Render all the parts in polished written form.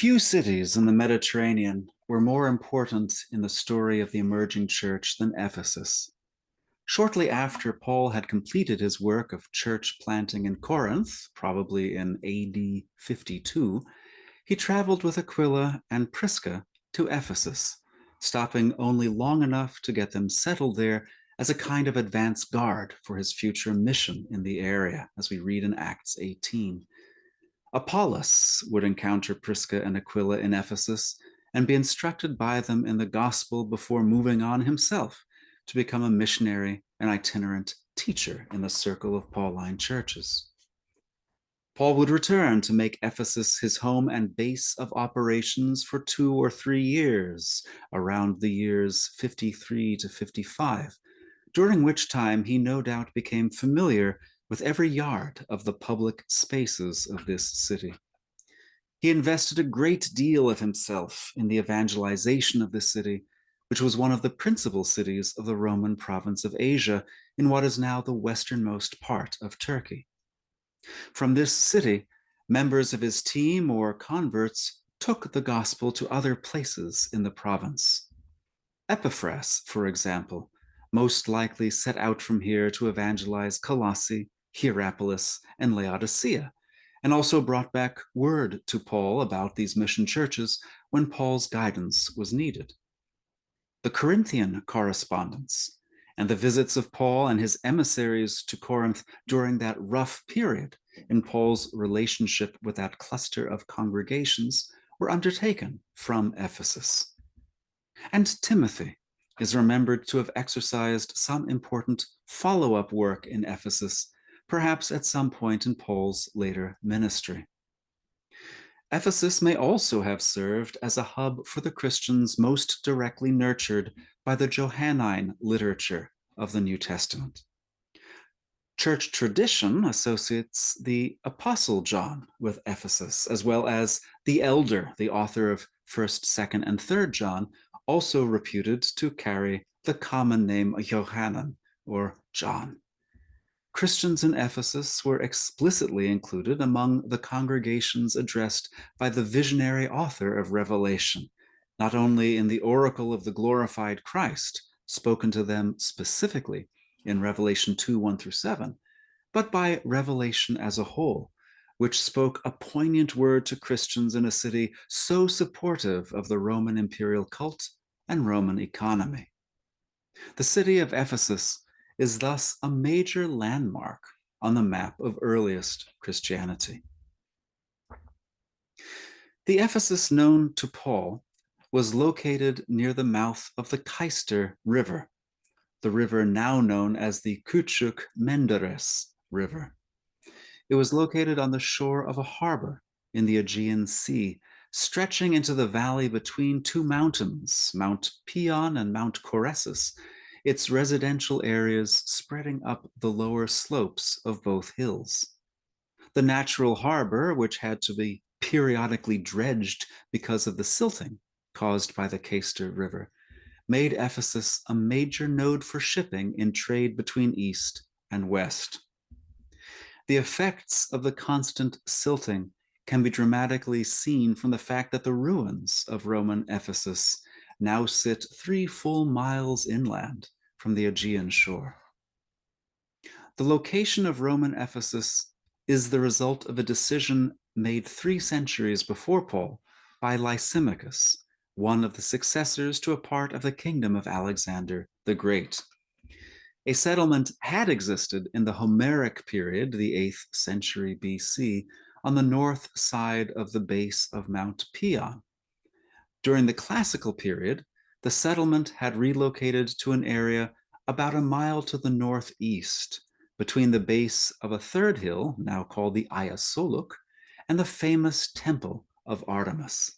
Few cities in the Mediterranean were more important in the story of the emerging church than Ephesus. Shortly after Paul had completed his work of church planting in Corinth, probably in AD 52, he traveled with Aquila and Prisca to Ephesus, stopping only long enough to get them settled there as a kind of advance guard for his future mission in the area, as we read in Acts 18. Apollos would encounter Prisca and Aquila in Ephesus and be instructed by them in the gospel before moving on himself to become a missionary and itinerant teacher in the circle of Pauline churches. Paul would return to make Ephesus his home and base of operations for 2 or 3 years, around the years 53 to 55, during which time he no doubt became familiar with every yard of the public spaces of this city. He invested a great deal of himself in the evangelization of this city, which was one of the principal cities of the Roman province of Asia in what is now the westernmost part of Turkey. From this city, members of his team or converts took the gospel to other places in the province. Epaphras, for example, most likely set out from here to evangelize Colossae, Hierapolis, and Laodicea, and also brought back word to Paul about these mission churches when Paul's guidance was needed. The Corinthian correspondence and the visits of Paul and his emissaries to Corinth during that rough period in Paul's relationship with that cluster of congregations were undertaken from Ephesus. And Timothy is remembered to have exercised some important follow-up work in Ephesus, perhaps at some point in Paul's later ministry. Ephesus may also have served as a hub for the Christians most directly nurtured by the Johannine literature of the New Testament. Church tradition associates the Apostle John with Ephesus, as well as the elder, the author of 1st, 2nd, and 3rd John, also reputed to carry the common name Johannan, or John. Christians in Ephesus were explicitly included among the congregations addressed by the visionary author of Revelation, not only in the oracle of the glorified Christ, spoken to them specifically in Revelation 2, 1 through 7, but by Revelation as a whole, which spoke a poignant word to Christians in a city so supportive of the Roman imperial cult and Roman economy. The city of Ephesus is thus a major landmark on the map of earliest Christianity. The Ephesus known to Paul was located near the mouth of the Cayster River, the river now known as the Küçük Menderes River. It was located on the shore of a harbor in the Aegean Sea, stretching into the valley between two mountains, Mount Pion and Mount Coressus, its residential areas spreading up the lower slopes of both hills. The natural harbor, which had to be periodically dredged because of the silting caused by the Cayster River, made Ephesus a major node for shipping in trade between East and West. The effects of the constant silting can be dramatically seen from the fact that the ruins of Roman Ephesus now sit 3 full miles inland from the Aegean shore. The location of Roman Ephesus is the result of a decision made 3 centuries before Paul by Lysimachus, one of the successors to a part of the kingdom of Alexander the Great. A settlement had existed in the Homeric period, the 8th century BC, on the north side of the base of Mount Pion. During the classical period, the settlement had relocated to an area about a mile to the northeast, between the base of a third hill, now called the Hagia Solik, and the famous temple of Artemis.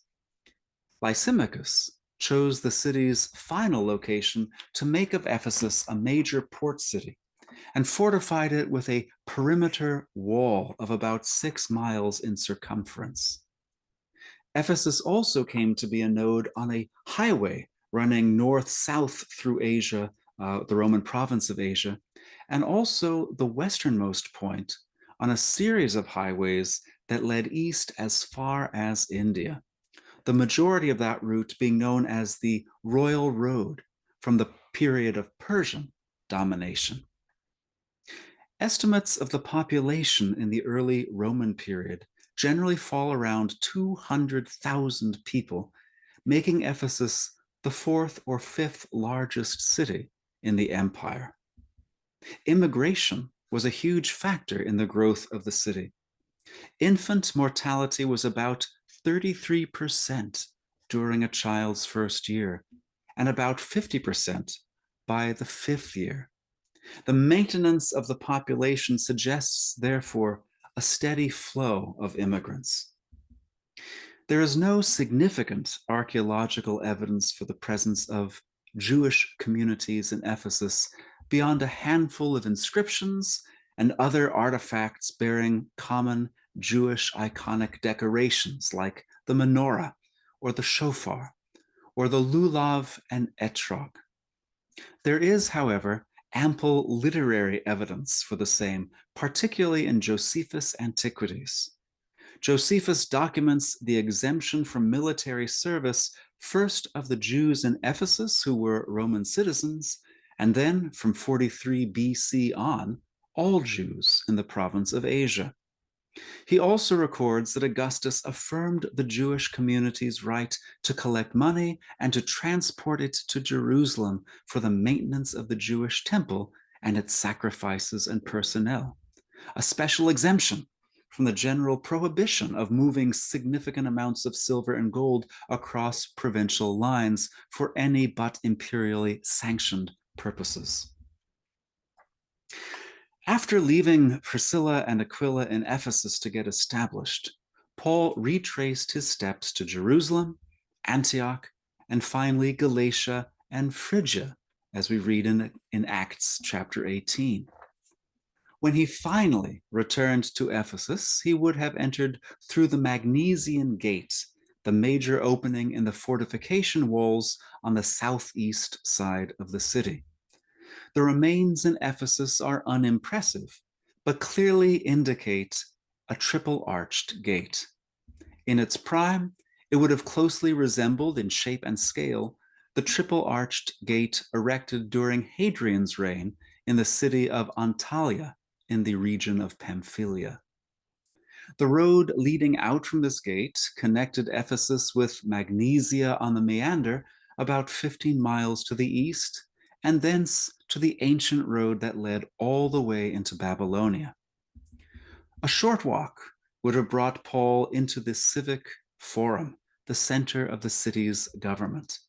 Lysimachus chose the city's final location to make of Ephesus a major port city and fortified it with a perimeter wall of about 6 miles in circumference. Ephesus also came to be a node on a highway running north-south through Asia, the Roman province of Asia, and also the westernmost point on a series of highways that led east as far as India. the majority of that route being known as the Royal Road from the period of Persian domination. Estimates of the population in the early Roman period generally fall around 200,000 people, making Ephesus the fourth or fifth largest city in the empire. Immigration was a huge factor in the growth of the city. Infant mortality was about 33% during a child's first year, and about 50% by the fifth year. The maintenance of the population suggests, therefore, a steady flow of immigrants. There is no significant archaeological evidence for the presence of Jewish communities in Ephesus beyond a handful of inscriptions and other artifacts bearing common Jewish iconic decorations like the menorah or the shofar or the lulav and etrog. There is, however, ample literary evidence for the same, particularly in Josephus' Antiquities. Josephus documents the exemption from military service, first of the Jews in Ephesus who were Roman citizens, and then from 43 BC on, all Jews in the province of Asia. He also records that Augustus affirmed the Jewish community's right to collect money and to transport it to Jerusalem for the maintenance of the Jewish temple and its sacrifices and personnel, a special exemption from the general prohibition of moving significant amounts of silver and gold across provincial lines for any but imperially sanctioned purposes. After leaving Priscilla and Aquila in Ephesus to get established, Paul retraced his steps to Jerusalem, Antioch, and finally Galatia and Phrygia, as we read in Acts chapter 18. When he finally returned to Ephesus, he would have entered through the Magnesian Gate, the major opening in the fortification walls on the southeast side of the city. The remains in Ephesus are unimpressive, but clearly indicate a triple-arched gate. In its prime, it would have closely resembled in shape and scale the triple-arched gate erected during Hadrian's reign in the city of Antalya in the region of Pamphylia. The road leading out from this gate connected Ephesus with Magnesia on the Meander about 15 miles to the east, and thence to the ancient road that led all the way into Babylonia. A short walk would have brought Paul into the civic forum, the center of the city's government.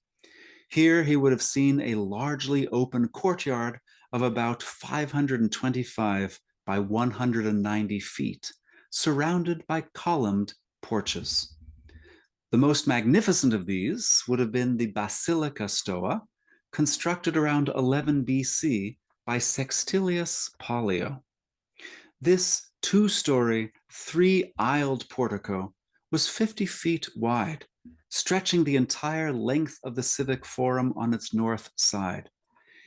Here he would have seen a largely open courtyard of about 525 by 190 feet, surrounded by columned porches. The most magnificent of these would have been the Basilica Stoa, constructed around 11 BC by Sextilius Pollio. This two-story, three-aisled portico was 50 feet wide, stretching the entire length of the civic forum on its north side.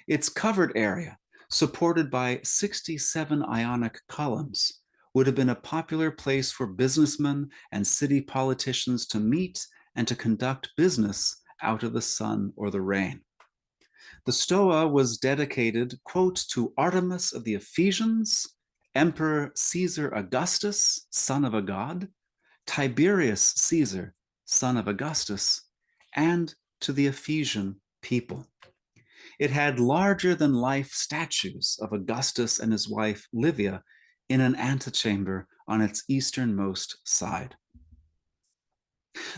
Its covered area, supported by 67 Ionic columns, would have been a popular place for businessmen and city politicians to meet and to conduct business out of the sun or the rain. The Stoa was dedicated, quote, to Artemis of the Ephesians, Emperor Caesar Augustus, son of a god, Tiberius Caesar, son of Augustus, and to the Ephesian people. It had larger-than-life statues of Augustus and his wife Livia in an antechamber on its easternmost side.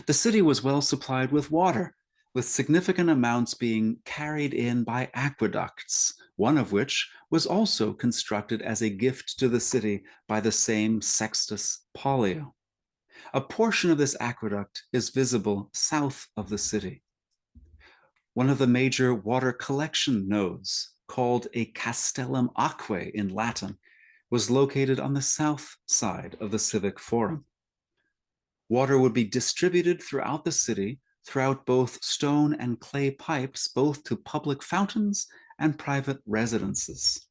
The city was well supplied with water, with significant amounts being carried in by aqueducts, one of which was also constructed as a gift to the city by the same Sextus Pollio. A portion of this aqueduct is visible south of the city. One of the major water collection nodes, called a castellum aquae in Latin, was located on the south side of the civic forum. Water would be distributed throughout the city, throughout both stone and clay pipes, both to public fountains and private residences.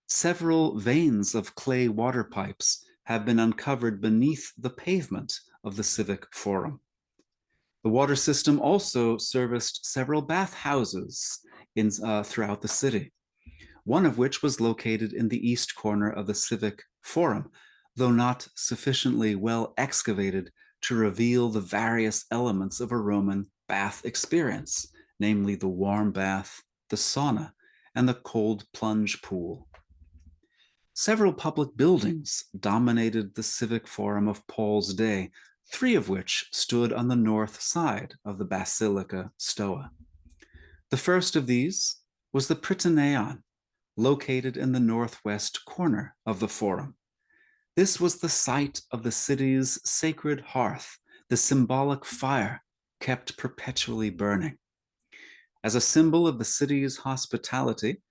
Several veins of clay water pipes have been uncovered beneath the pavement of the civic forum. The water system also serviced several bathhouses throughout the city, one of which was located in the east corner of the civic forum, though not sufficiently well excavated to reveal the various elements of a Roman bath experience, namely the warm bath, the sauna, and the cold plunge pool. Several public buildings dominated the civic forum of Paul's day, three of which stood on the north side of the Basilica Stoa. The first of these was the Prytaneon, located in the northwest corner of the forum. This was the site of the city's sacred hearth, the symbolic fire kept perpetually burning. As a symbol of the city's hospitality,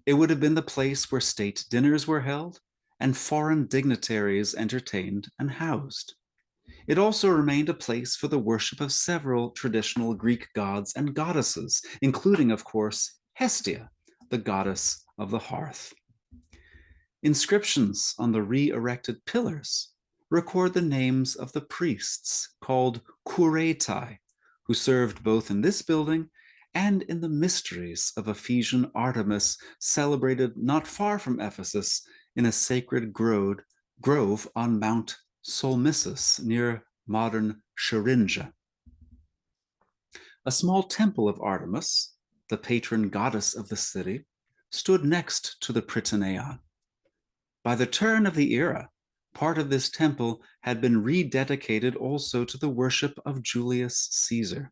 it would have been the place where state dinners were held and foreign dignitaries entertained and housed. It also remained a place for the worship of several traditional Greek gods and goddesses, including, of course, Hestia, the goddess of the hearth. Inscriptions on the re-erected pillars record the names of the priests called Kuretai, who served both in this building and in the mysteries of Ephesian Artemis, celebrated not far from Ephesus in a sacred grove on Mount Solmissus near modern Thuringia. A small temple of Artemis, the patron goddess of the city, stood next to the Prytaneon. By the turn of the era, part of this temple had been rededicated also to the worship of Julius Caesar.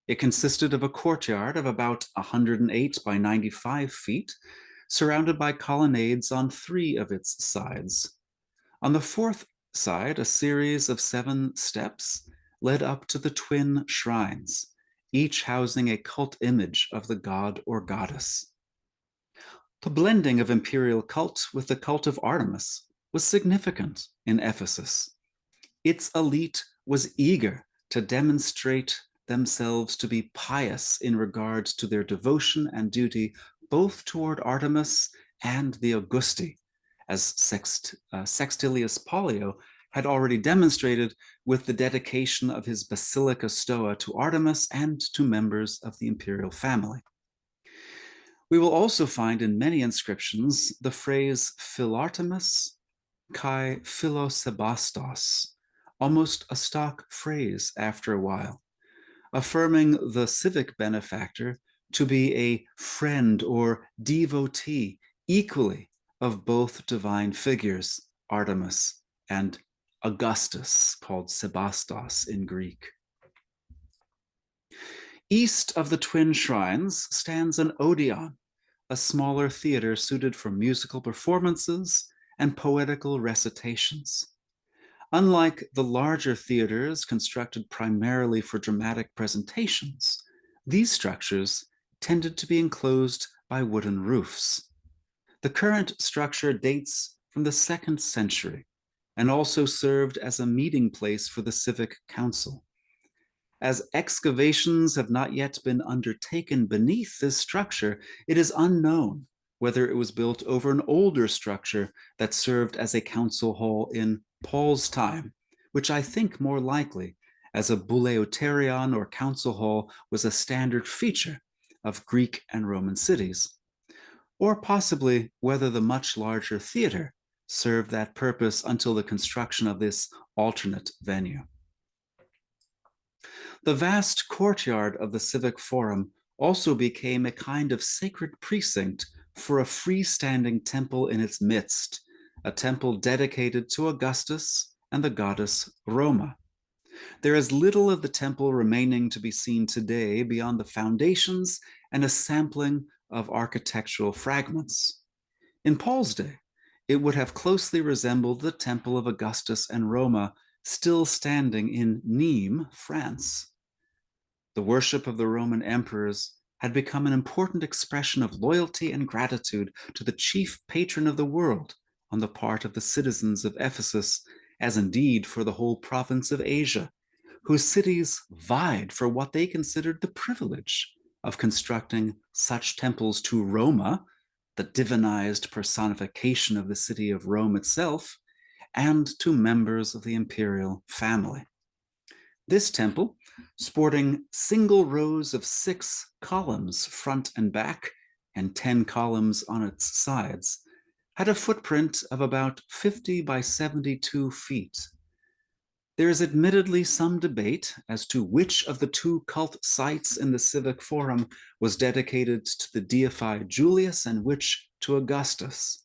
It consisted of a courtyard of about 108 by 95 feet, surrounded by colonnades on three of its sides. On the fourth side, a series of 7 steps led up to the twin shrines, each housing a cult image of the god or goddess. The blending of imperial cult with the cult of Artemis was significant in Ephesus. Its elite was eager to demonstrate themselves to be pious in regard to their devotion and duty both toward Artemis and the Augusti, as Sextilius Pollio had already demonstrated with the dedication of his Basilica Stoa to Artemis and to members of the imperial family. We will also find in many inscriptions the phrase Philartemis kai Philosebastos, almost a stock phrase after a while, affirming the civic benefactor to be a friend or devotee equally of both divine figures, Artemis and Augustus, called Sebastos in Greek. East of the twin shrines stands an Odeon, a smaller theater suited for musical performances and poetical recitations. Unlike the larger theaters constructed primarily for dramatic presentations, these structures tended to be enclosed by wooden roofs. The current structure dates from the 2nd century and also served as a meeting place for the civic council. As excavations have not yet been undertaken beneath this structure, it is unknown whether it was built over an older structure that served as a council hall in Paul's time, which I think more likely, as a bouleuterion or council hall was a standard feature of Greek and Roman cities, or possibly whether the much larger theater served that purpose until the construction of this alternate venue. The vast courtyard of the civic forum also became a kind of sacred precinct for a freestanding temple in its midst, a temple dedicated to Augustus and the goddess Roma. There is little of the temple remaining to be seen today beyond the foundations and a sampling of architectural fragments. In Paul's day, it would have closely resembled the temple of Augustus and Roma, still standing in Nîmes, France. The worship of the Roman emperors had become an important expression of loyalty and gratitude to the chief patron of the world on the part of the citizens of Ephesus, as indeed for the whole province of Asia, whose cities vied for what they considered the privilege of constructing such temples to Roma, the divinized personification of the city of Rome itself, and to members of the imperial family. This temple, sporting single rows of 6 columns front and back and 10 columns on its sides, had a footprint of about 50 by 72 feet. There is admittedly some debate as to which of the 2 cult sites in the Civic Forum was dedicated to the deified Julius and which to Augustus.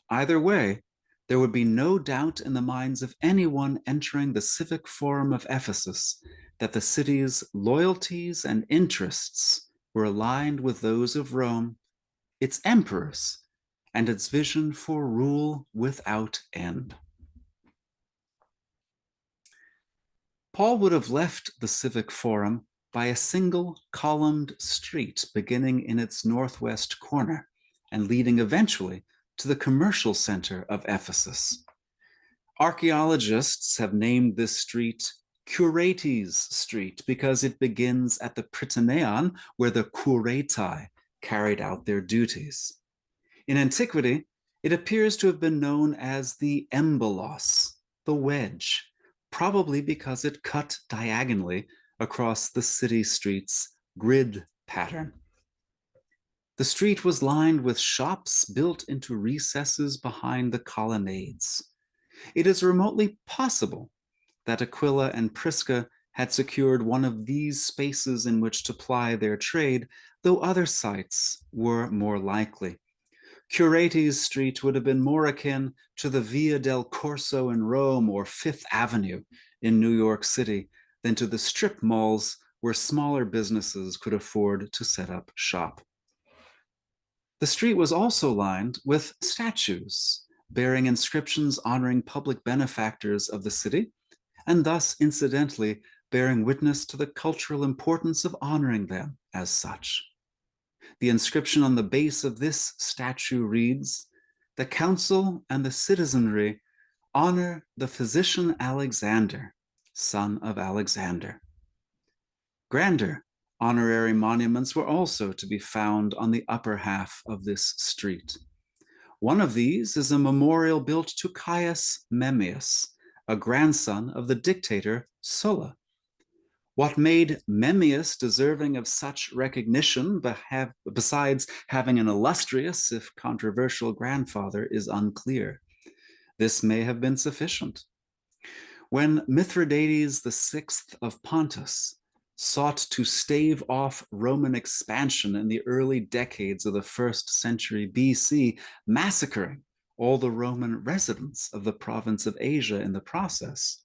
Either way, there would be no doubt in the minds of anyone entering the Civic Forum of Ephesus that the city's loyalties and interests were aligned with those of Rome, its emperors, and its vision for rule without end. Paul would have left the Civic Forum by a single columned street beginning in its northwest corner and leading eventually to the commercial center of Ephesus. Archaeologists have named this street Curates Street because it begins at the Prytaneon, where the Curatai carried out their duties. In antiquity, it appears to have been known as the embolos, the wedge, probably because it cut diagonally across the city street's grid pattern. The street was lined with shops built into recesses behind the colonnades. It is remotely possible that Aquila and Prisca had secured one of these spaces in which to ply their trade, though other sites were more likely. Curates Street would have been more akin to the Via del Corso in Rome or Fifth Avenue in New York City than to the strip malls where smaller businesses could afford to set up shop. The street was also lined with statues bearing inscriptions honoring public benefactors of the city, and thus, incidentally, bearing witness to the cultural importance of honoring them as such. The inscription on the base of this statue reads, "The council and the citizenry honor the physician Alexander, son of Alexander." Grander honorary monuments were also to be found on the upper half of this street. One of these is a memorial built to Caius Memmius, a grandson of the dictator Sulla. What made Memmius deserving of such recognition, besides having an illustrious, if controversial, grandfather, is unclear. This may have been sufficient. When Mithridates VI of Pontus sought to stave off Roman expansion in the early decades of the 1st century BC, massacring all the Roman residents of the province of Asia in the process,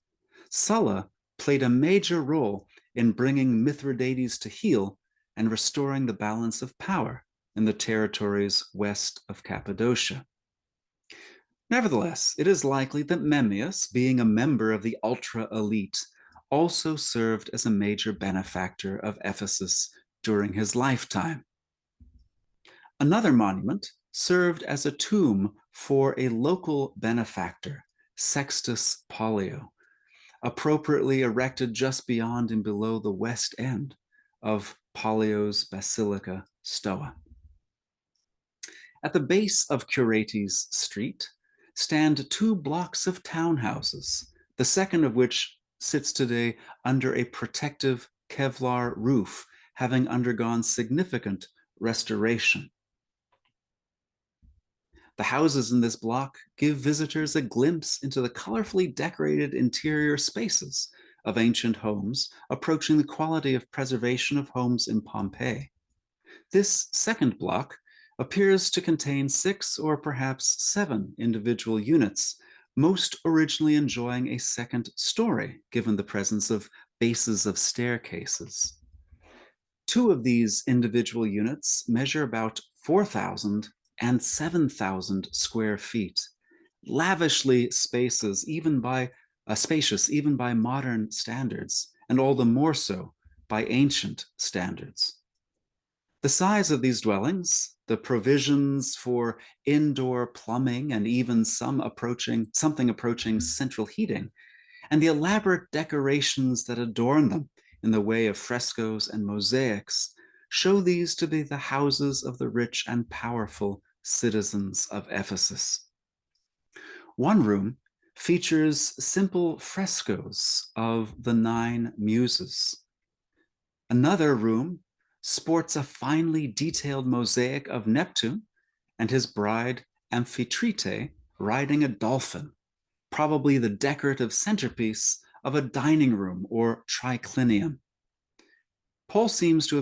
Sulla played a major role in bringing Mithridates to heel and restoring the balance of power in the territories west of Cappadocia. Nevertheless, it is likely that Memmius, being a member of the ultra-elite, also served as a major benefactor of Ephesus during his lifetime. Another monument served as a tomb for a local benefactor, Sextus Pollio, appropriately erected just beyond and below the west end of Pollio's Basilica Stoa. At the base of Curates Street stand 2 blocks of townhouses, the second of which sits today under a protective Kevlar roof, having undergone significant restoration. The houses in this block give visitors a glimpse into the colorfully decorated interior spaces of ancient homes, approaching the quality of preservation of homes in Pompeii. This second block appears to contain 6 or perhaps 7 individual units, most originally enjoying a second story, given the presence of bases of staircases. 2 of these individual units measure about 4,000 and 7,000 square feet, lavishly spacious even by modern standards, and all the more so by ancient standards. The size of these dwellings, the provisions for indoor plumbing and even something approaching central heating, and the elaborate decorations that adorn them in the way of frescoes and mosaics, show these to be the houses of the rich and powerful citizens of Ephesus. One room features simple frescoes of the 9 Muses. Another room sports a finely detailed mosaic of Neptune and his bride Amphitrite riding a dolphin, probably the decorative centerpiece of a dining room or triclinium. Paul seems to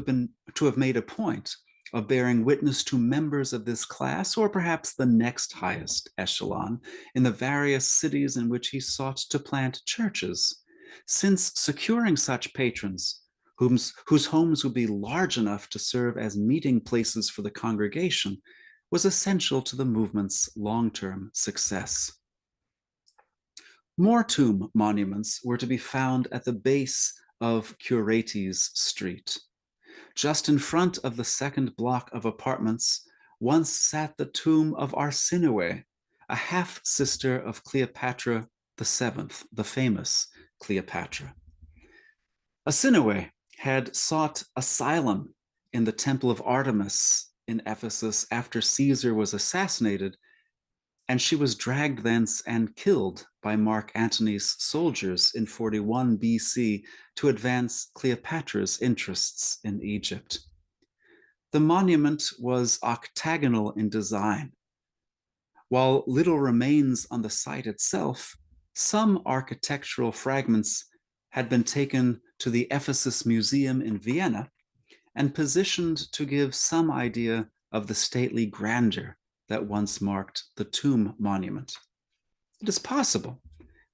have made a point of bearing witness to members of this class, or perhaps the next highest echelon, in the various cities in which he sought to plant churches, since securing such patrons, whose homes would be large enough to serve as meeting places for the congregation, was essential to the movement's long-term success. More tomb monuments were to be found at the base of Curates Street. Just in front of the second block of apartments once sat the tomb of Arsinoe, a half-sister of Cleopatra VII, the famous Cleopatra. Arsinoe had sought asylum in the Temple of Artemis in Ephesus after Caesar was assassinated, and she was dragged thence and killed by Mark Antony's soldiers in 41 BC to advance Cleopatra's interests in Egypt. The monument was octagonal in design. While little remains on the site itself, some architectural fragments had been taken to the Ephesus Museum in Vienna and positioned to give some idea of the stately grandeur that once marked the tomb monument. It is possible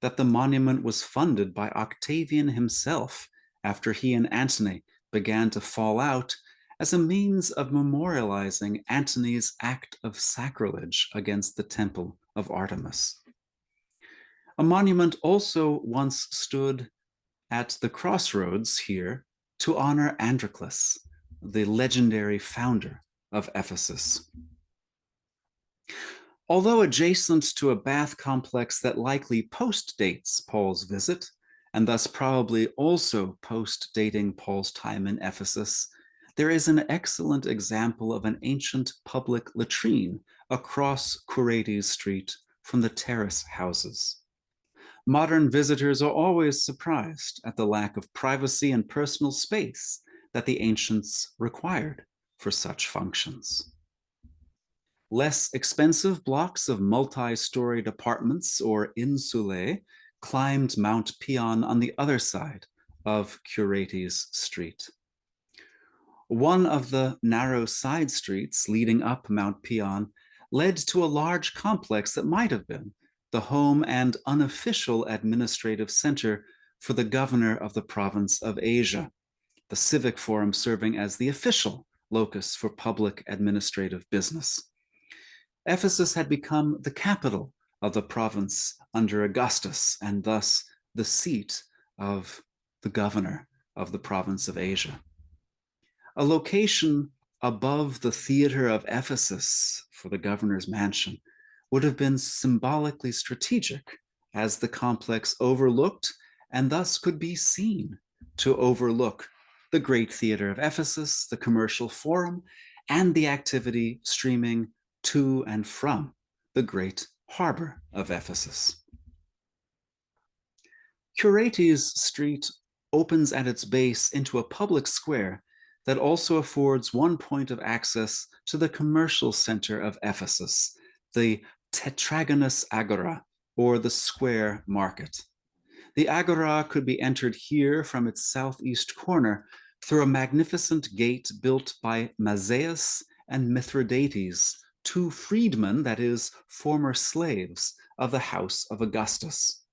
that the monument was funded by Octavian himself after he and Antony began to fall out as a means of memorializing Antony's act of sacrilege against the temple of Artemis. A monument also once stood at the crossroads here to honor Androclus, the legendary founder of Ephesus. Although adjacent to a bath complex that likely post-dates Paul's visit, and thus probably also post-dating Paul's time in Ephesus, there is an excellent example of an ancient public latrine across Curates Street from the terrace houses. Modern visitors are always surprised at the lack of privacy and personal space that the ancients required for such functions. Less expensive blocks of multi-storied apartments or insulae climbed Mount Pion on the other side of Curates Street. One of the narrow side streets leading up Mount Pion led to a large complex that might have been the home and unofficial administrative center for the governor of the province of Asia, the civic forum serving as the official locus for public administrative business. Ephesus had become the capital of the province under Augustus, and thus the seat of the governor of the province of Asia. A location above the theater of Ephesus for the governor's mansion would have been symbolically strategic, as the complex overlooked and thus could be seen to overlook the great theater of Ephesus, the commercial forum, and the activity streaming to and from the great harbor of Ephesus. Curates Street opens at its base into a public square that also affords one point of access to the commercial center of Ephesus, the Tetragonous Agora, or the Square Market. The Agora could be entered here from its southeast corner through a magnificent gate built by Mazaeus and Mithridates, 2 freedmen, that is, former slaves of the house of Augustus.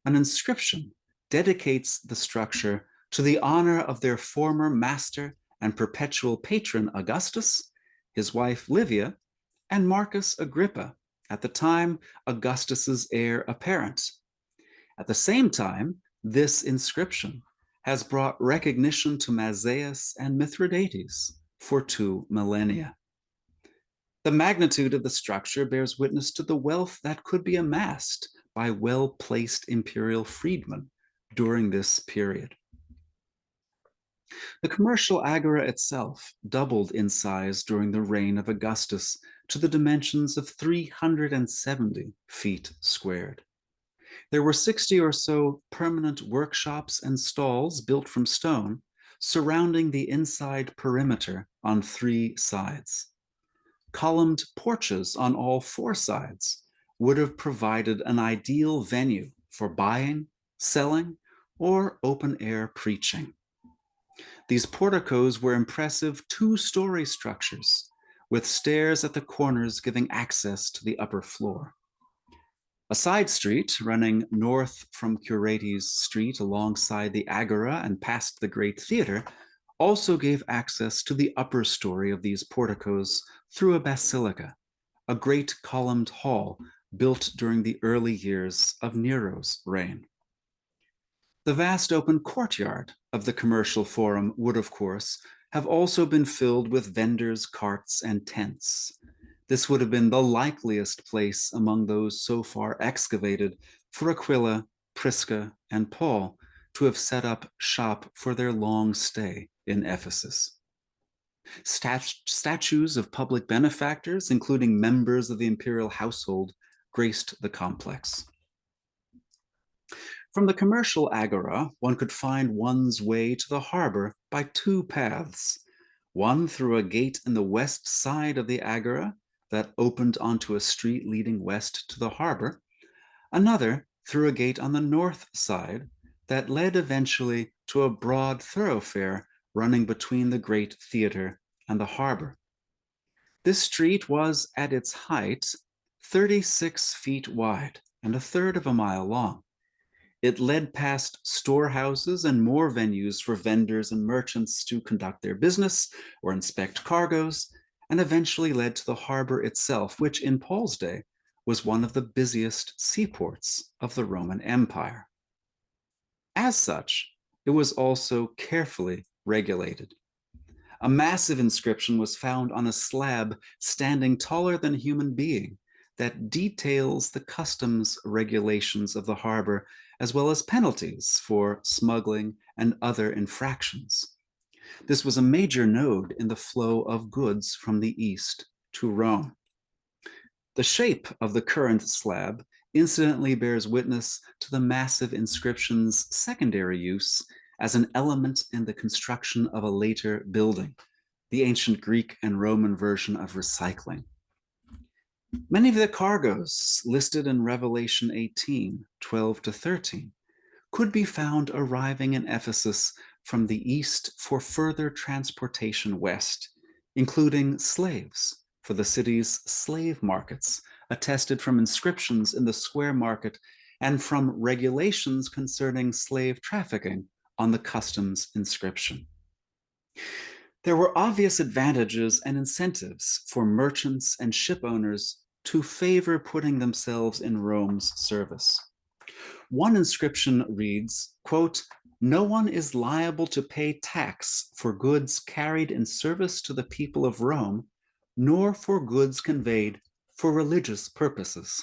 An inscription dedicates the structure to the honor of their former master and perpetual patron Augustus, his wife Livia, and Marcus Agrippa, at the time Augustus's heir apparent. At the same time, this inscription has brought recognition to Mazaeus and Mithridates for 2 millennia. The magnitude of the structure bears witness to the wealth that could be amassed by well-placed imperial freedmen during this period. The commercial agora itself doubled in size during the reign of Augustus to the dimensions of 370 feet squared. There were 60 or so permanent workshops and stalls built from stone surrounding the inside perimeter on 3 sides. Columned porches on all 4 sides would have provided an ideal venue for buying, selling, or open-air preaching. These porticos were impressive 2-story structures with stairs at the corners giving access to the upper floor. A side street running north from Curates Street alongside the Agora and past the Great Theatre also gave access to the upper story of these porticos through a basilica, a great columned hall built during the early years of Nero's reign. The vast open courtyard of the commercial forum would, of course, have also been filled with vendors, carts, and tents. This would have been the likeliest place among those so far excavated for Aquila, Prisca, and Paul to have set up shop for their long stay in Ephesus. Statues of public benefactors, including members of the imperial household, graced the complex. From the commercial agora, one could find one's way to the harbor by 2 paths. One through a gate in the west side of the agora that opened onto a street leading west to the harbor, another through a gate on the north side that led eventually to a broad thoroughfare running between the Great Theatre and the harbor. This street was, at its height, 36 feet wide and 1/3 of a mile long. It led past storehouses and more venues for vendors and merchants to conduct their business or inspect cargoes, and eventually led to the harbor itself, which in Paul's day was one of the busiest seaports of the Roman Empire. As such, it was also carefully regulated. A massive inscription was found on a slab standing taller than a human being that details the customs regulations of the harbor, as well as penalties for smuggling and other infractions. This was a major node in the flow of goods from the east to Rome. The shape of the current slab incidentally bears witness to the massive inscription's secondary use as an element in the construction of a later building, the ancient Greek and Roman version of recycling. Many of the cargoes listed in Revelation 18, 12-13 could be found arriving in Ephesus from the east for further transportation west, including slaves for the city's slave markets, attested from inscriptions in the square market and from regulations concerning slave trafficking on the customs inscription. There were obvious advantages and incentives for merchants and ship owners to favor putting themselves in Rome's service. One inscription reads, quote, "No one is liable to pay tax for goods carried in service to the people of Rome, nor for goods conveyed for religious purposes."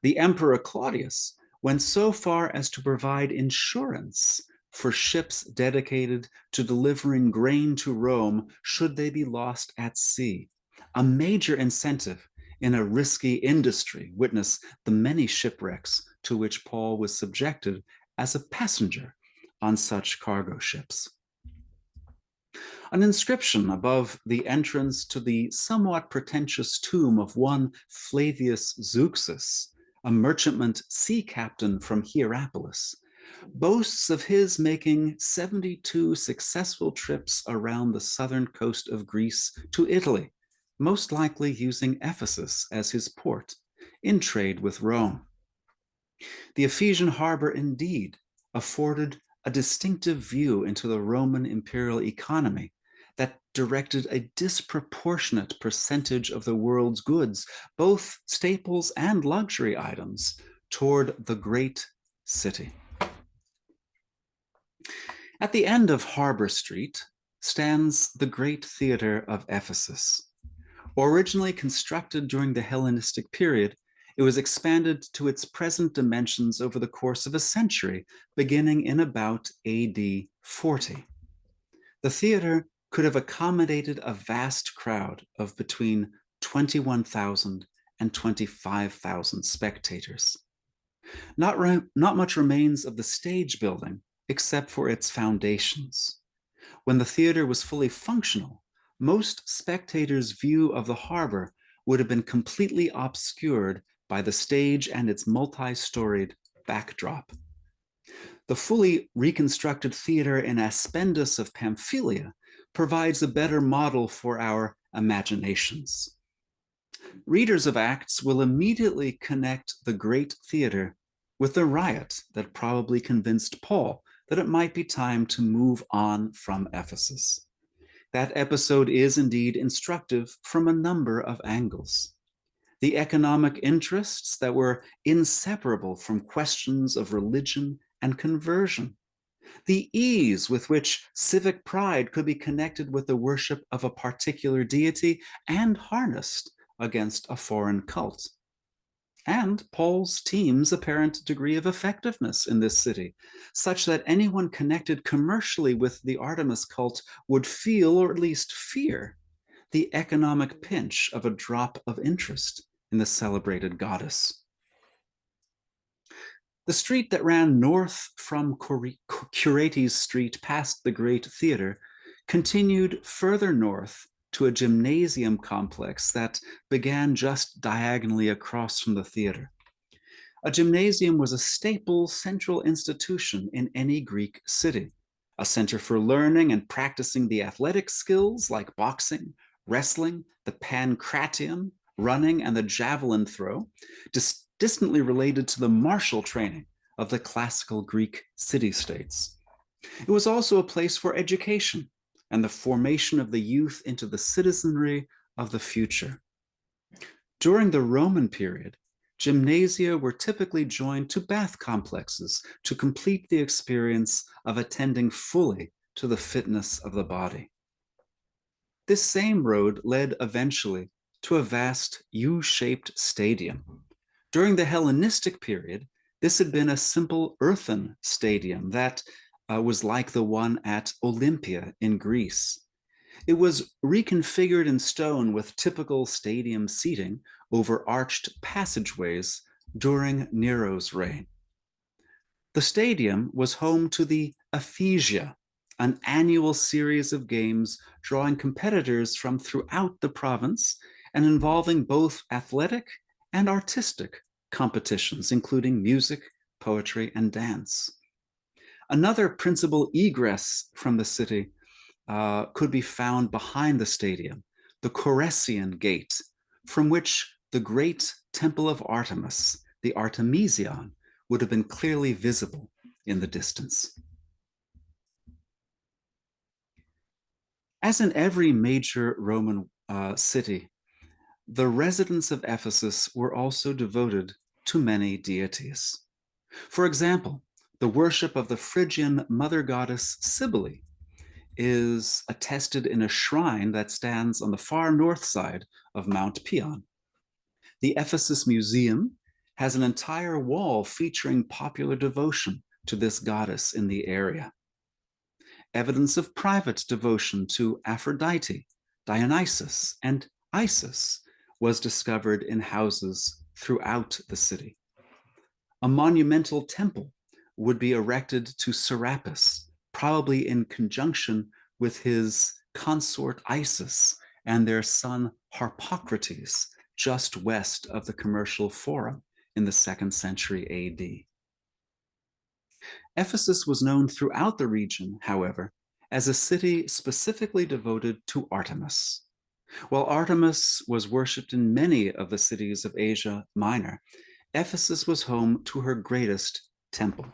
The Emperor Claudius went so far as to provide insurance for ships dedicated to delivering grain to Rome should they be lost at sea, a major incentive in a risky industry. Witness the many shipwrecks to which Paul was subjected as a passenger on such cargo ships. An inscription above the entrance to the somewhat pretentious tomb of one Flavius Zeuxis, a merchantman sea captain from Hierapolis, boasts of his making 72 successful trips around the southern coast of Greece to Italy, most likely using Ephesus as his port, in trade with Rome. The Ephesian harbor indeed afforded a distinctive view into the Roman imperial economy that directed a disproportionate percentage of the world's goods, both staples and luxury items, toward the great city. At the end of Harbor Street stands the Great Theatre of Ephesus. Originally constructed during the Hellenistic period, it was expanded to its present dimensions over the course of a century, beginning in about AD 40. The theater could have accommodated a vast crowd of between 21,000 and 25,000 spectators. Not much remains of the stage building, except for its foundations. When the theater was fully functional, most spectators' view of the harbor would have been completely obscured by the stage and its multi-storied backdrop. The fully reconstructed theater in Aspendus of Pamphylia provides a better model for our imaginations. Readers of Acts will immediately connect the great theater with the riot that probably convinced Paul that it might be time to move on from Ephesus. That episode is indeed instructive from a number of angles. The economic interests that were inseparable from questions of religion and conversion, the ease with which civic pride could be connected with the worship of a particular deity and harnessed against a foreign cult, and Paul's team's apparent degree of effectiveness in this city, such that anyone connected commercially with the Artemis cult would feel, or at least fear, the economic pinch of a drop of interest in the celebrated goddess. The street that ran north from Curates Street past the Great Theater continued further north to a gymnasium complex that began just diagonally across from the theater. A gymnasium was a staple central institution in any Greek city, a center for learning and practicing the athletic skills like boxing, wrestling, the pancration, running, and the javelin throw, distantly related to the martial training of the classical Greek city-states. It was also a place for education and the formation of the youth into the citizenry of the future. During the Roman period, gymnasia were typically joined to bath complexes to complete the experience of attending fully to the fitness of the body. This same road led eventually to a vast U-shaped stadium. During the Hellenistic period, this had been a simple earthen stadium that was like the one at Olympia in Greece. It was reconfigured in stone with typical stadium seating over arched passageways during Nero's reign. The stadium was home to the Ephesia, an annual series of games drawing competitors from throughout the province and involving both athletic and artistic competitions, including music, poetry, and dance. Another principal egress from the city could be found behind the stadium, the Coressian Gate, from which the great temple of Artemis, the Artemision, would have been clearly visible in the distance. As in every major Roman city, the residents of Ephesus were also devoted to many deities. For example, the worship of the Phrygian mother goddess Cybele is attested in a shrine that stands on the far north side of Mount Pion. The Ephesus Museum has an entire wall featuring popular devotion to this goddess in the area. Evidence of private devotion to Aphrodite, Dionysus, and Isis was discovered in houses throughout the city. A monumental temple would be erected to Serapis, probably in conjunction with his consort Isis and their son Harpocrates, just west of the commercial forum in the 2nd century AD. Ephesus was known throughout the region, however, as a city specifically devoted to Artemis. While Artemis was worshipped in many of the cities of Asia Minor, Ephesus was home to her greatest temple.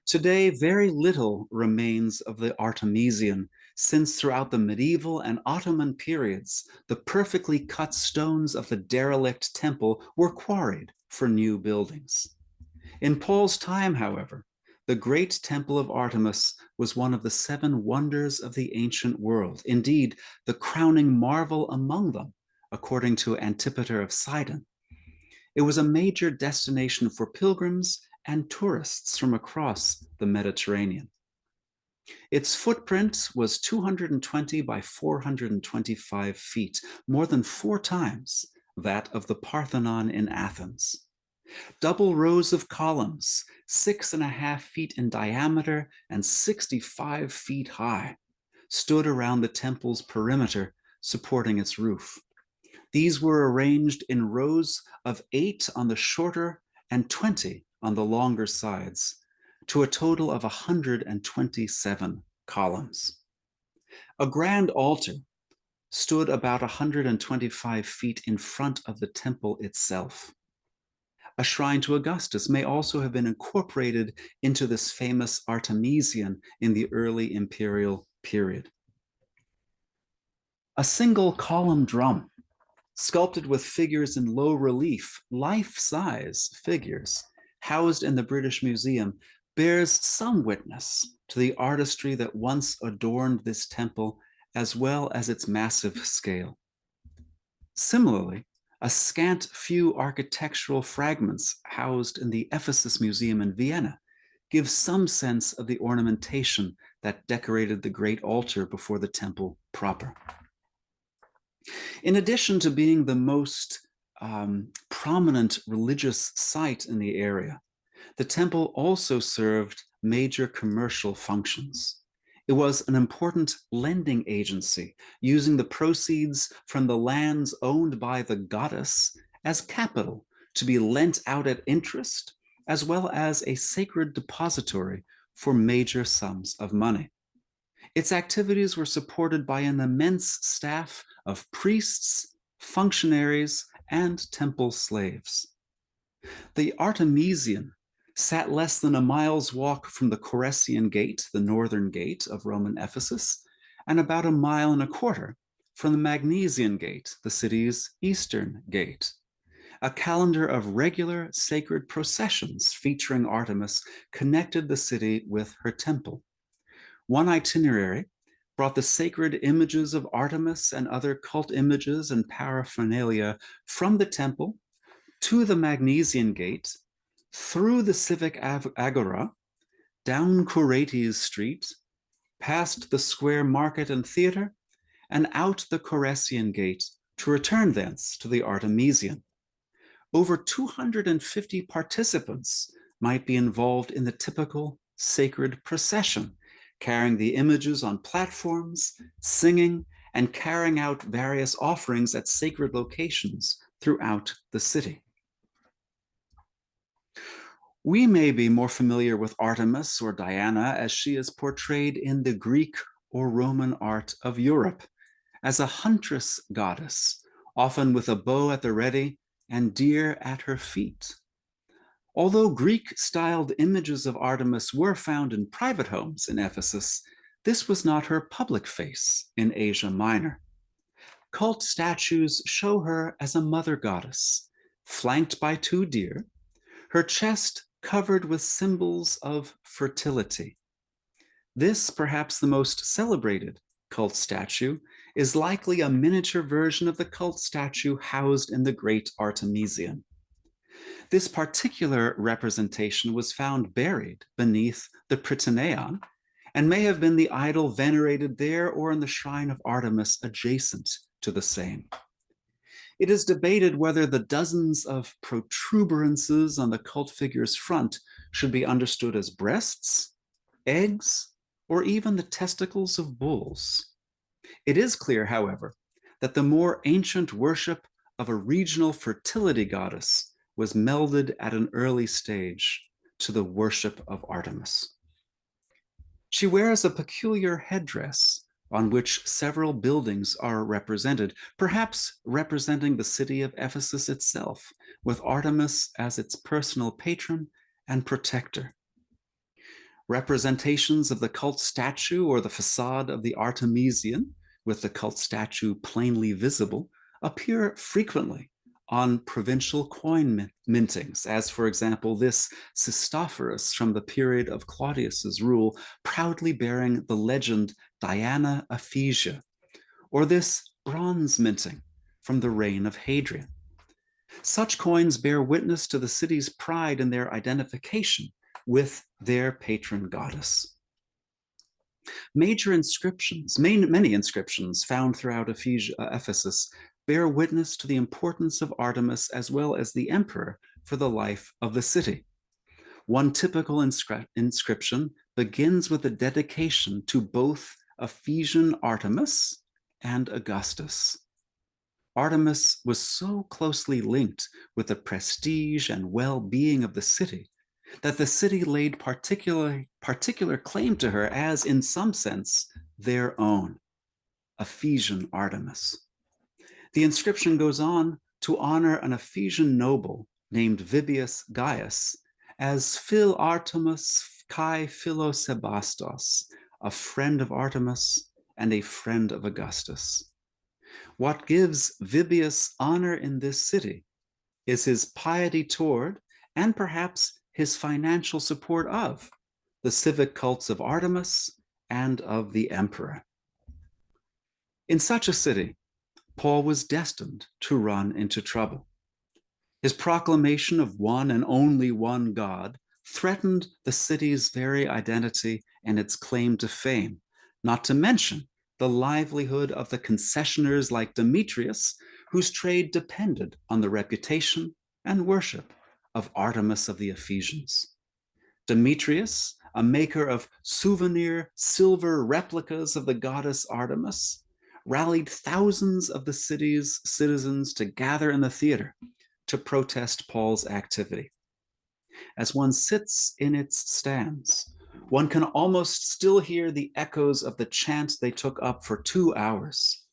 Today, very little remains of the Artemision, since throughout the medieval and Ottoman periods, the perfectly cut stones of the derelict temple were quarried for new buildings. In Paul's time, however, the great temple of Artemis was one of the 7 wonders of the ancient world, indeed, the crowning marvel among them, according to Antipater of Sidon. It was a major destination for pilgrims and tourists from across the Mediterranean. Its footprint was 220 by 425 feet, more than 4 times that of the Parthenon in Athens. Double rows of columns, 6.5 feet in diameter and 65 feet high, stood around the temple's perimeter, supporting its roof. These were arranged in rows of 8 on the shorter and 20 on the longer sides, to a total of 127 columns. A grand altar stood about 125 feet in front of the temple itself. A shrine to Augustus may also have been incorporated into this famous Artemision in the early imperial period. A single column drum, sculpted with figures in low relief, life-size figures, housed in the British Museum, bears some witness to the artistry that once adorned this temple, as well as its massive scale. Similarly, a scant few architectural fragments housed in the Ephesus Museum in Vienna give some sense of the ornamentation that decorated the great altar before the temple proper. In addition to being the most prominent religious site in the area, the temple also served major commercial functions. It was an important lending agency, using the proceeds from the lands owned by the goddess as capital to be lent out at interest, as well as a sacred depository for major sums of money. Its activities were supported by an immense staff of priests, functionaries, and temple slaves. The Artemision sat less than a mile's walk from the Coressian Gate, the northern gate of Roman Ephesus, and about 1.25 miles from the Magnesian Gate, the city's eastern gate. A calendar of regular sacred processions featuring Artemis connected the city with her temple. One itinerary brought the sacred images of Artemis and other cult images and paraphernalia from the temple to the Magnesian Gate, through the civic agora, down Curates Street, past the square market and theater, and out the Coressian Gate to return thence to the Artemision. Over 250 participants might be involved in the typical sacred procession, carrying the images on platforms, singing, and carrying out various offerings at sacred locations throughout the city. We may be more familiar with Artemis or Diana as she is portrayed in the Greek or Roman art of Europe as a huntress goddess, often with a bow at the ready and deer at her feet. Although Greek-styled images of Artemis were found in private homes in Ephesus, this was not her public face in Asia Minor. Cult statues show her as a mother goddess, flanked by 2 deer, her chest covered with symbols of fertility. This, perhaps the most celebrated cult statue, is likely a miniature version of the cult statue housed in the Great Artemision. This particular representation was found buried beneath the Prytaneion and may have been the idol venerated there or in the shrine of Artemis adjacent to the same. It is debated whether the dozens of protuberances on the cult figure's front should be understood as breasts, eggs, or even the testicles of bulls. It is clear, however, that the more ancient worship of a regional fertility goddess was melded at an early stage to the worship of Artemis. She wears a peculiar headdress on which several buildings are represented, perhaps representing the city of Ephesus itself, with Artemis as its personal patron and protector. Representations of the cult statue or the facade of the Artemision, with the cult statue plainly visible, appear frequently on provincial coin mintings, as for example this Sistophorus from the period of Claudius's rule, proudly bearing the legend Diana Ephesia, or this bronze minting from the reign of Hadrian. Such coins bear witness to the city's pride in their identification with their patron goddess. Major inscriptions, many inscriptions found throughout Ephesus bear witness to the importance of Artemis as well as the emperor for the life of the city. One typical inscription begins with a dedication to both Ephesian Artemis and Augustus. Artemis was so closely linked with the prestige and well-being of the city that the city laid particular claim to her as, in some sense, their own, Ephesian Artemis. The inscription goes on to honor an Ephesian noble named Vibius Gaius as Phil Artemis Kai Philosebastos, a friend of Artemis and a friend of Augustus. What gives Vibius honor in this city is his piety toward, and perhaps his financial support of, the civic cults of Artemis and of the emperor. In such a city, Paul was destined to run into trouble. His proclamation of one and only one God threatened the city's very identity and its claim to fame, not to mention the livelihood of the concessioners like Demetrius, whose trade depended on the reputation and worship of Artemis of the Ephesians. Demetrius, a maker of souvenir silver replicas of the goddess Artemis, rallied thousands of the city's citizens to gather in the theater to protest Paul's activity. As one sits in its stands, one can almost still hear the echoes of the chant they took up for 2 hours.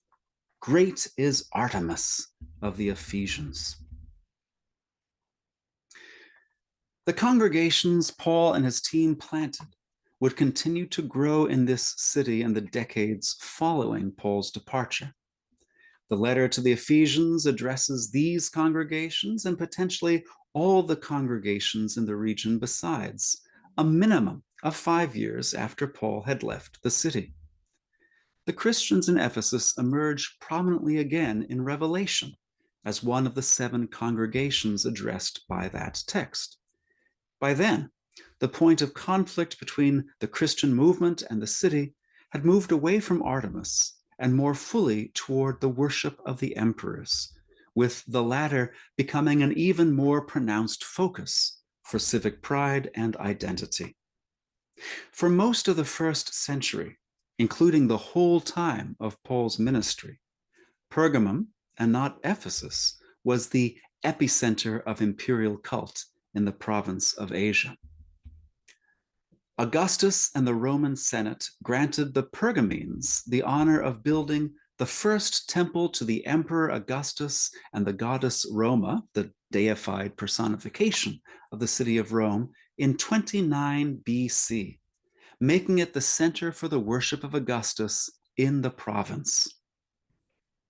Great is Artemis of the Ephesians. The congregations Paul and his team planted would continue to grow in this city in the decades following Paul's departure. The letter to the Ephesians addresses these congregations and potentially all the congregations in the region besides, a minimum of 5 years after Paul had left the city. The Christians in Ephesus emerge prominently again in Revelation as one of the 7 congregations addressed by that text. By then, the point of conflict between the Christian movement and the city had moved away from Artemis and more fully toward the worship of the emperors, with the latter becoming an even more pronounced focus for civic pride and identity. For most of the first century, including the whole time of Paul's ministry, Pergamum, and not Ephesus, was the epicenter of imperial cult in the province of Asia. Augustus and the Roman Senate granted the Pergamenes the honor of building the first temple to the Emperor Augustus and the goddess Roma, the deified personification of the city of Rome, in 29 BC, making it the center for the worship of Augustus in the province.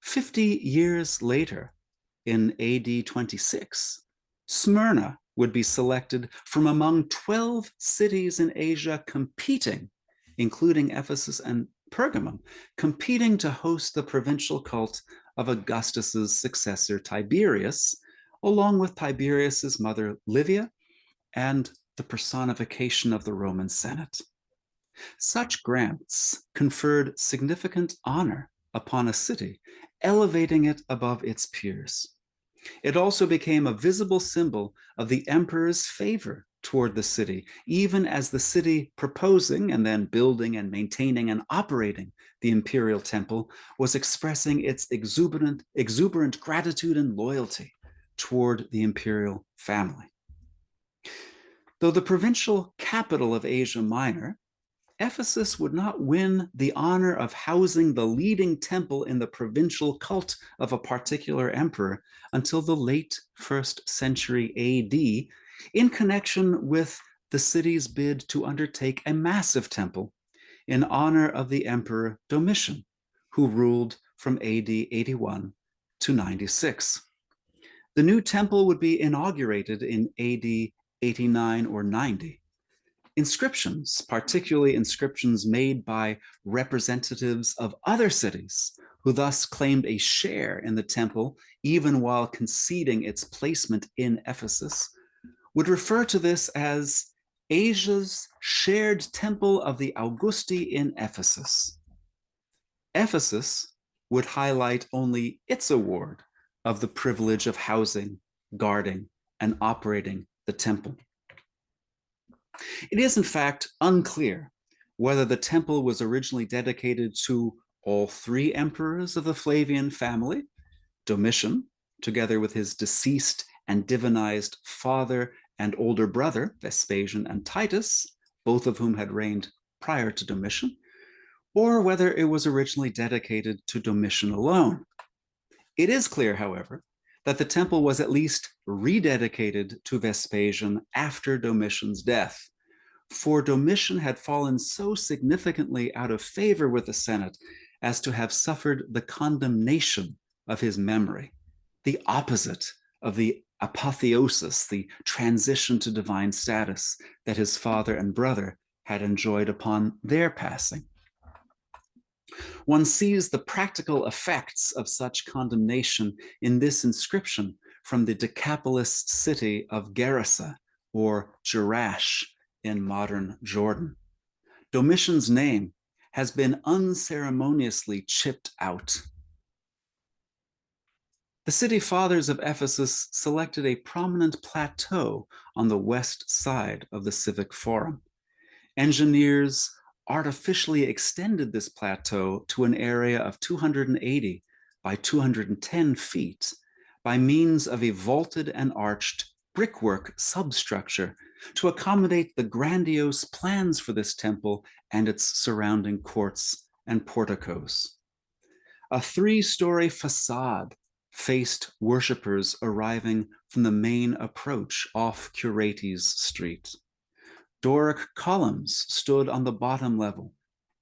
50 years later, in AD 26, Smyrna would be selected from among 12 cities in Asia competing, including Ephesus and Pergamum, competing to host the provincial cult of Augustus's successor Tiberius, along with Tiberius's mother Livia and the personification of the Roman Senate. Such grants conferred significant honor upon a city, elevating it above its peers. It also became a visible symbol of the emperor's favor toward the city, even as the city proposing and then building and maintaining and operating the imperial temple was expressing its exuberant gratitude and loyalty toward the imperial family. Though the provincial capital of Asia Minor, Ephesus would not win the honor of housing the leading temple in the provincial cult of a particular emperor until the late 1st century AD, in connection with the city's bid to undertake a massive temple in honor of the emperor Domitian, who ruled from AD 81 to 96. The new temple would be inaugurated in AD 89 or 90. Inscriptions, particularly inscriptions made by representatives of other cities, who thus claimed a share in the temple even while conceding its placement in Ephesus, would refer to this as Asia's shared temple of the Augusti in Ephesus. Ephesus would highlight only its award of the privilege of housing, guarding, and operating the temple. It is, in fact, unclear whether the temple was originally dedicated to all three emperors of the Flavian family, Domitian, together with his deceased and divinized father and older brother, Vespasian and Titus, both of whom had reigned prior to Domitian, or whether it was originally dedicated to Domitian alone. It is clear, however, that the temple was at least rededicated to Vespasian after Domitian's death, for Domitian had fallen so significantly out of favor with the Senate as to have suffered the condemnation of his memory, the opposite of the apotheosis, the transition to divine status that his father and brother had enjoyed upon their passing. One sees the practical effects of such condemnation in this inscription from the Decapolis city of Gerasa, or Jerash, in modern Jordan. Domitian's name has been unceremoniously chipped out. The city fathers of Ephesus selected a prominent plateau on the west side of the civic forum. Engineers artificially extended this plateau to an area of 280 by 210 feet by means of a vaulted and arched brickwork substructure to accommodate the grandiose plans for this temple and its surrounding courts and porticos. A three-story facade faced worshippers arriving from the main approach off Curates Street. Doric columns stood on the bottom level,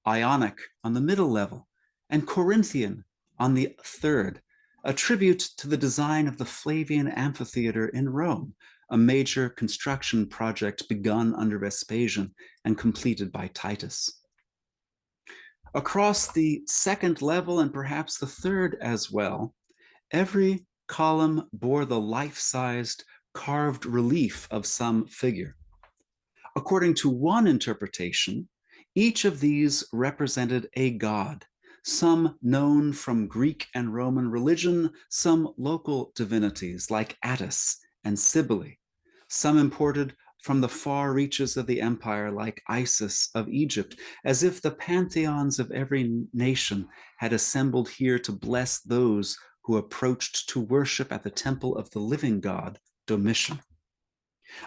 Ionic on the middle level, and Corinthian on the third, a tribute to the design of the Flavian amphitheater in Rome, a major construction project begun under Vespasian and completed by Titus. Across the second level, and perhaps the third as well, every column bore the life-sized carved relief of some figure. According to one interpretation, each of these represented a god, some known from Greek and Roman religion, some local divinities like Attis and Cybele, some imported from the far reaches of the empire like Isis of Egypt, as if the pantheons of every nation had assembled here to bless those who approached to worship at the temple of the living god, Domitian.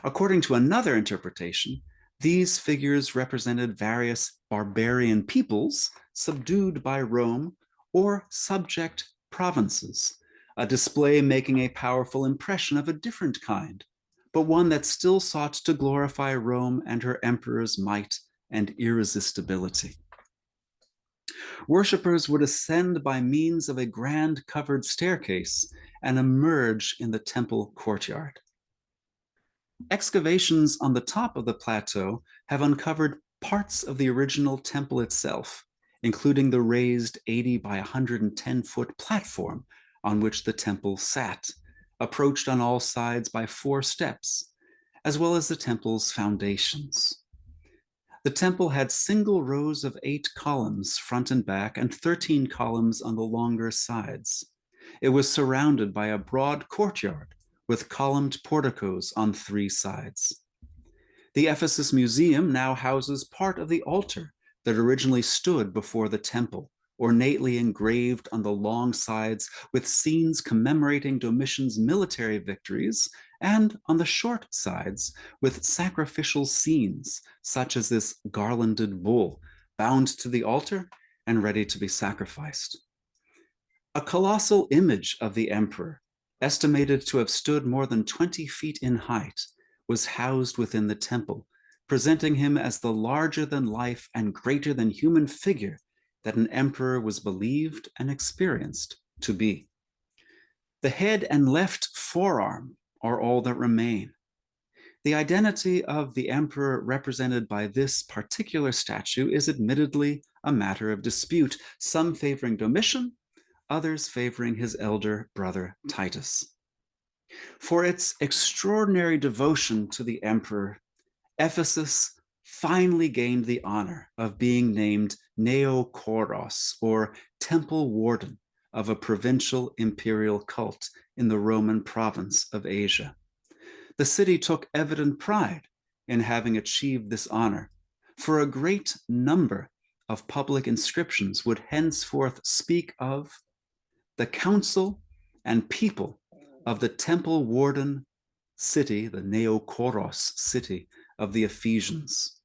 According to another interpretation, these figures represented various barbarian peoples subdued by Rome or subject provinces, a display making a powerful impression of a different kind, but one that still sought to glorify Rome and her emperor's might and irresistibility. Worshippers would ascend by means of a grand covered staircase and emerge in the temple courtyard. Excavations on the top of the plateau have uncovered parts of the original temple itself, including the raised 80 by 110-foot platform on which the temple sat, approached on all sides by 4 steps, as well as the temple's foundations. The temple had single rows of 8 columns front and back and 13 columns on the longer sides. It was surrounded by a broad courtyard with columned porticos on 3 sides. The Ephesus Museum now houses part of the altar that originally stood before the temple, ornately engraved on the long sides with scenes commemorating Domitian's military victories, and on the short sides with sacrificial scenes, such as this garlanded bull bound to the altar and ready to be sacrificed. A colossal image of the emperor, estimated to have stood more than 20 feet in height, was housed within the temple, presenting him as the larger-than-life and greater-than-human figure that an emperor was believed and experienced to be. The head and left forearm are all that remain. The identity of the emperor represented by this particular statue is admittedly a matter of dispute, some favoring Domitian, others favoring his elder brother Titus. For its extraordinary devotion to the emperor, Ephesus finally gained the honor of being named Neokoros, or temple warden of a provincial imperial cult in the Roman province of Asia. The city took evident pride in having achieved this honor, for a great number of public inscriptions would henceforth speak of the council and people of the temple warden city, the Neokoros city of the Ephesians.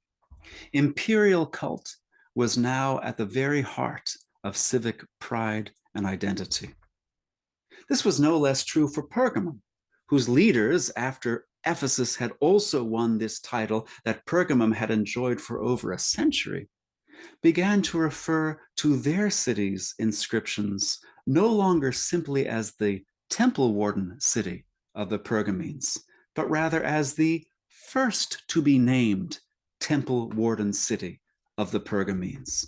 Imperial cult was now at the very heart of civic pride and identity. This was no less true for Pergamum, whose leaders, after Ephesus had also won this title that Pergamum had enjoyed for over a century, began to refer to their city's inscriptions no longer simply as the temple warden city of the Pergamenes, but rather as the first to be named temple warden city of the Pergamenes.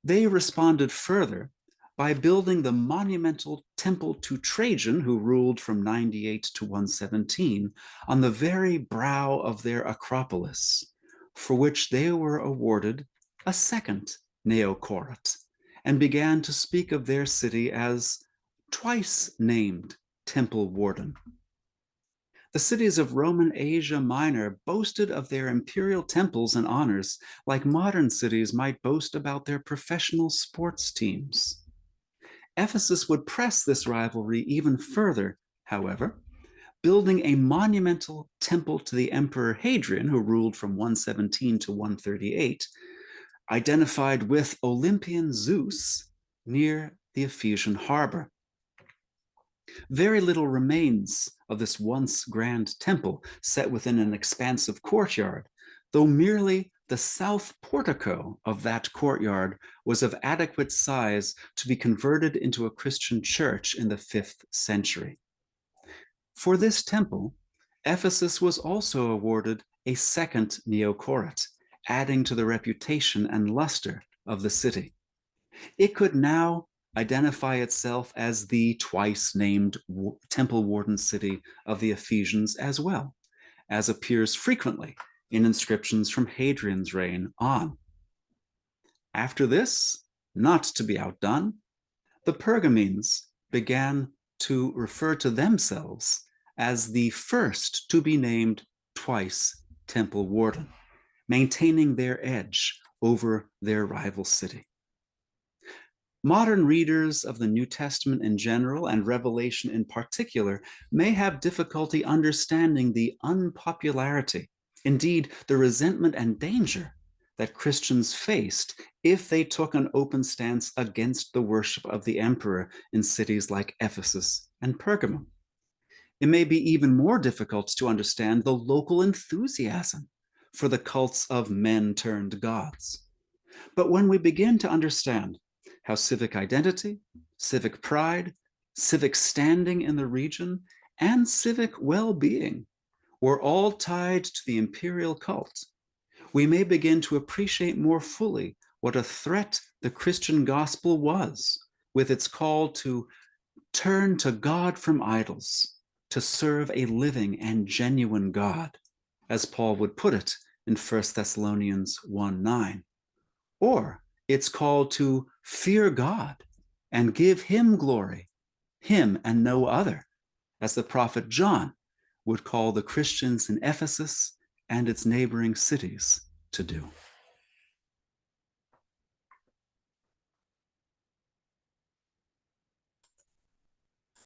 They responded further by building the monumental temple to Trajan, who ruled from 98 to 117, on the very brow of their Acropolis, for which they were awarded a second neocorat, and began to speak of their city as twice named temple warden. The cities of Roman Asia Minor boasted of their imperial temples and honors like modern cities might boast about their professional sports teams. Ephesus would press this rivalry even further, however, building a monumental temple to the Emperor Hadrian, who ruled from 117 to 138, identified with Olympian Zeus near the Ephesian harbor. Very little remains of this once grand temple set within an expansive courtyard, though merely the south portico of that courtyard was of adequate size to be converted into a Christian church in the 5th century. For this temple, Ephesus was also awarded a second neocorat, adding to the reputation and luster of the city. It could now identify itself as the twice named temple warden city of the Ephesians as well, as appears frequently in inscriptions from Hadrian's reign on. After this, not to be outdone, the Pergamenes began to refer to themselves as the first to be named twice temple warden, maintaining their edge over their rival city. Modern readers of the New Testament in general and Revelation in particular may have difficulty understanding the unpopularity, indeed the resentment and danger that Christians faced if they took an open stance against the worship of the emperor in cities like Ephesus and Pergamum. It may be even more difficult to understand the local enthusiasm for the cults of men turned gods. But when we begin to understand how civic identity, civic pride, civic standing in the region, and civic well-being were all tied to the imperial cult, we may begin to appreciate more fully what a threat the Christian gospel was, with its call to turn to God from idols, to serve a living and genuine God, as Paul would put it in 1 Thessalonians 1:9, or it's called to fear God and give him glory, him and no other, as the prophet John would call the Christians in Ephesus and its neighboring cities to do.